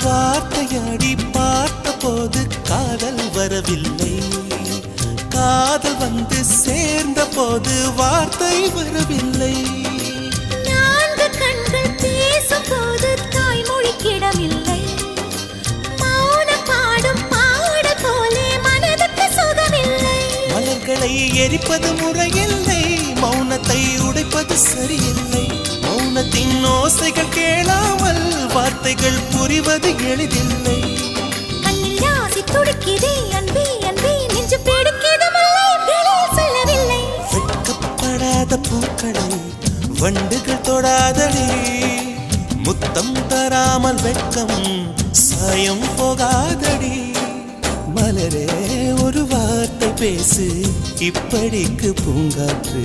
வார்த்தையாடி பார்த்த போது காதல் வரவில்லை, காதல் வந்து சேர்ந்த போது வார்த்தை வரவில்லை. நான்கு கண்கள் பேசும் போது தாய்மொழி கிடமில்லை, மௌன பாடும் பாடல் போலே மனதுக்கு சுகமில்லை. மலர்களை எரிப்பது முறையில்லை, மௌனத்தை உடைப்பது சரியில்லை. மௌனத்தின் ஓசைகள் கேளாமல் வார்த்தைகள் புரிவது எளிதில்லை. கண்ணில் ஆசை துடிக்குதே அன்பே அன்பே, நெஞ்சு பிடிக்குது மல்லை வெளியில் சொல்லவில்லை. வெட்கப்படாத பூக்களை வண்டுகள் தொடாதடி, முத்தம் தராமல் வெட்கம் சாயம் போகாதடி. மலரே ஒரு வார்த்தை பேசு, இப்படிக்கு பூங்காற்று.